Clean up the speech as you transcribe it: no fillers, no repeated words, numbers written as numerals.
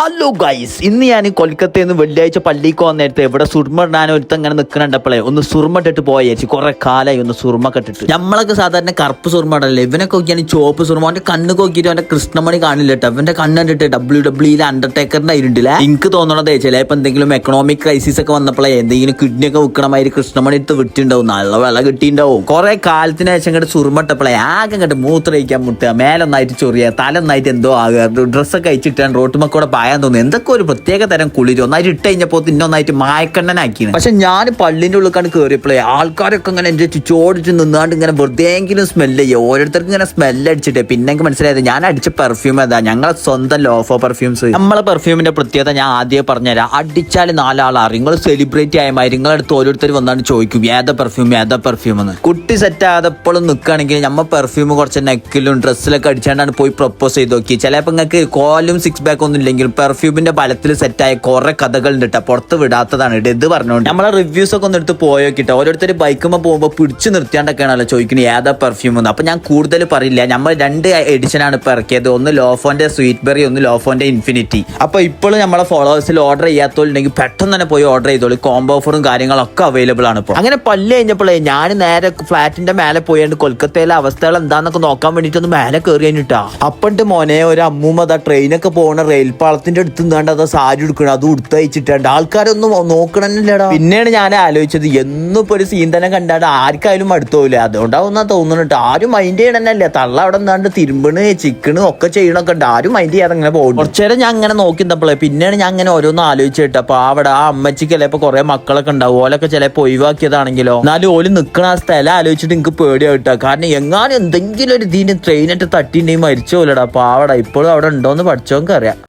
Hello guys, ഇന്ന് ഞാൻ കൊൽക്കത്തയിൽ നിന്ന് വെള്ളിയാഴ്ച പള്ളിക്ക് വന്ന നേരത്തെ ഇവിടെ സുർമ ഇടാൻ ഒരുത്തം ഇങ്ങനെ നിൽക്കണുണ്ടപ്പോഴേ ഒന്ന് സുർമ ഇട്ടിട്ട് പോയേച്ചി. കുറെ കാലമായി ഒന്ന് സുർമ കെട്ടിട്ട്. നമ്മളൊക്കെ സാധാരണ കറുപ്പ് സുർമ ഇടല്ലേ, ഇവനൊക്കെ നോക്കിയാണ് ചോപ്പ് സുർമ. അവന്റെ കണ്ണ് നോക്കിയിട്ട് അവന്റെ കൃഷ്ണമണി കാണില്ല കേട്ടോ. അവന്റെ കണ്ണ് കണ്ടിട്ട് WWE അണ്ടർടേക്കറിന്റെ ആയിരുന്നില്ല. എനിക്ക് തോന്നണതേ ചിലപ്പോ എന്തെങ്കിലും എക്കണോമിക് ക്രൈസിസ് ഒക്കെ വന്നപ്പോഴേ എന്തെങ്കിലും കിഡ്നി ഒക്കെ വിൽക്കണമാതിരി കൃഷ്ണമണി എടുത്ത് വിട്ടിണ്ടാവും, നല്ല വില കിട്ടിണ്ടാവും. കുറെ കാലത്തിന് ശേഷം ഇങ്ങോട്ട് സുർമ ഇട്ടപ്പോഴേ ആകെ ഇങ്ങോട്ട് മൂത്രയിക്കാൻ മുട്ടുക, മേലൊന്നായിട്ട് ചൊറിയ, തലൊന്നായിട്ട് എന്തോ ആകുക, ഡ്രസ്സൊക്കെ അയച്ചിട്ടാണ് റോട്ടുമക്കൂടെ പായാൻ തോന്നുന്നു. എന്തൊക്കെ ഒരു പ്രത്യേക തരം കുളിര് ഒന്നായിട്ട് ഇട്ട് കഴിഞ്ഞപ്പോൾ ഇന്നൊന്നായിട്ട് മായക്കണ്ണനാക്കിയാണ്. പക്ഷെ ഞാൻ പള്ളിന്റെ ഉള്ളിൽ കയറിയപ്പോഴേ ആൾക്കാരൊക്കെ ഇങ്ങനെ എന്റെ ചുറ്റോടിച്ച് നിന്നാണ്ട് ഇങ്ങനെ വെറുതെങ്കിലും സ്മെല്ല് ചെയ്യും. ഓരോരുത്തർക്കും ഇങ്ങനെ സ്മെല്ല് അടിച്ചിട്ട് പിന്നെ എനിക്ക് മനസ്സിലായത് ഞാൻ അടിച്ച പെർഫ്യൂം ഏതാ, ഞങ്ങളെ സ്വന്തം ലോഫോ പെർഫ്യൂംസ്. നമ്മളെ പെർഫ്യൂമിന്റെ പ്രത്യേകത ഞാൻ ആദ്യം പറഞ്ഞുതരാം. അടിച്ചാൽ നാലാളാറ് നിങ്ങൾ സെലിബ്രേറ്റ് ആയ മാതിരി നിങ്ങളടുത്ത് ഓരോരുത്തർ വന്നാണ് ചോദിക്കും ഏതാ പെർഫ്യൂം എന്ന്. കുട്ടി സെറ്റ് ആകാതെ എപ്പോഴും നിൽക്കുകയാണെങ്കിൽ നമ്മൾ പെർഫ്യൂം കുറച്ച് നെക്കിലും ഡ്രസ്സിലൊക്കെ അടിച്ചാണ്ടാണ് പോയി പ്രപ്പോസ് ചെയ്ത് നോക്കി. ചിലപ്പോൾ നിങ്ങൾക്ക് കോലും സിക്സ് ബാക്ക് ഒന്നും ഇല്ലെങ്കിലും പെർഫ്യൂമിന്റെ ബലത്തിൽ സെറ്റായ കുറെ കഥകൾ ഉണ്ട് കേട്ടോ, പുറത്ത് വിടാത്തതാണ് ഇത് പറഞ്ഞുകൊണ്ട്. നമ്മളെ റിവ്യൂസ് ഒക്കെ ഒന്ന് എടുത്ത് പോയോക്കിട്ടോ. ഓരോരുത്തർ ബൈക്കുമ്പോൾ പോകുമ്പോൾ പിടിച്ചു നിർത്തിയാണ്ടൊക്കെയാണല്ലോ ചോദിക്കുന്നത് ഏതാ പെർഫ്യൂം എന്ന്. അപ്പൊ ഞാൻ കൂടുതൽ പറയില്ല. നമ്മൾ 2 എഡിഷനാണ് ഇപ്പൊ ഇറക്കിയത്, ഒന്ന് ലോഫോന്റെ സ്വീറ്റ് ബെറി, ഒന്ന് ലോഫോന്റെ ഇൻഫിനിറ്റി. അപ്പൊ ഇപ്പോഴും നമ്മളെ ഫോളോവേഴ്സിൽ ഓർഡർ ചെയ്യാത്തോണ്ടെങ്കിൽ പെട്ടെന്ന് തന്നെ പോയി ഓർഡർ ചെയ്തോളൂ. കോംബോ ഓഫറും കാര്യങ്ങളൊക്കെ അവൈലബിൾ ആണ് ഇപ്പോൾ. അങ്ങനെ പല്ല് കഴിഞ്ഞപ്പോഴേ ഞാൻ നേരെ ഫ്ലാറ്റിന്റെ മേലെ പോയാണ്ട് കൊൽക്കത്തയിലെ അവസ്ഥകൾ എന്താന്നൊക്കെ നോക്കാൻ വേണ്ടിട്ടൊന്ന് മേലെ കയറി കഴിഞ്ഞിട്ടാ. അപ്പണ്ട് മോനെ ഒരു അമ്മൂമ്മ അതാ ട്രെയിനൊക്കെ പോകണ റെയിൽ പാളത്തിന്റെ അടുത്ത് നിന്നാണ്ട് അതാ സാരി എടുക്കണം, അത് ഉടുത്തയച്ചിട്ടുണ്ട്. ആൾക്കാരൊന്നും നോക്കണമെന്നില്ലടാ. പിന്നെയാണ് ഞാൻ ആലോചിച്ചത് എന്നും ഇപ്പൊ ഒരു സീൻ തന്നെ കണ്ടാണ്ട് ആർക്കായാലും അടുത്തോല, അതുകൊണ്ടാവുന്ന തോന്നുന്നുണ്ട്. ആരും മൈൻഡ് ചെയ്യണമെന്നല്ലേ, തള്ള അവിടെ നിന്നാണ്ട് തിരുമ്പണ് ചിക്കണ് ഒക്കെ ചെയ്യണൊക്കെ ഉണ്ട്. ആരും മൈൻഡ് ചെയ്യാതെ അങ്ങനെ പോകും. കുറച്ചേരം ഞാൻ അങ്ങനെ നോക്കിന്നപ്പോഴേ പിന്നെയാണ് ഞാൻ അങ്ങനെ ഓരോന്നും ആലോചിച്ചിട്ട്. അപ്പൊ അവിടെ ആ അമ്മച്ചിക്ക് ചിലപ്പോ കുറെ മക്കളൊക്കെ ഉണ്ടാവും, ഓലൊക്കെ ചിലപ്പോ ഒഴിവാക്കിയതാണെങ്കിലോ. എന്നാലും ഓല് നിക്കണ ആ സ്ഥലം ആലോചിച്ചിട്ട് എനിക്ക് പേടിയായിട്ടാ. കാരണം എങ്ങാനും എന്തെങ്കിലും ഒരു ഇതിന് ട്രെയിനായിട്ട് തട്ടിണ്ടെങ്കിൽ മരിച്ചോലടാ. അപ്പൊ അവിടെ ഇപ്പോഴും അവിടെ ഉണ്ടോന്ന് പഠിച്ചോർക്ക് അറിയാം.